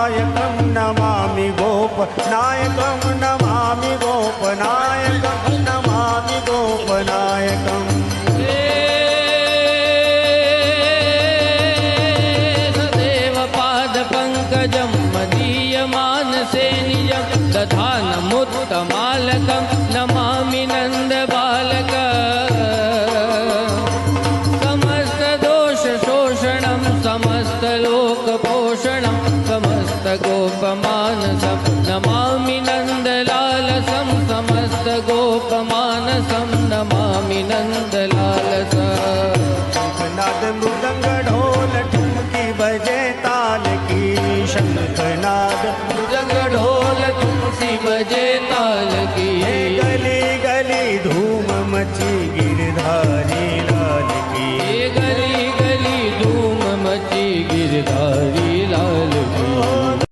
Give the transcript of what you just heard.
गोपनायकं नमामि गोपनायकं नमामि गोपनायकं नमामि गोपनायकम् पंकजं मदीयमानसे निजं दधानमुत्तमालकं नमामि नन्दबालक समस्तदोषशोषणं समस्तलोकपोषणं समस्तगोपमानसं नमामि नन्दलालसं समस्तगोपमानसं नमामि नन्दलालसं शंखनाद मृदंग ढोल ठुमकी बजे ताल की शंखनाद मृदंग ढोल तुलसी बजे ताल की गली गली धूम मची गिरधारी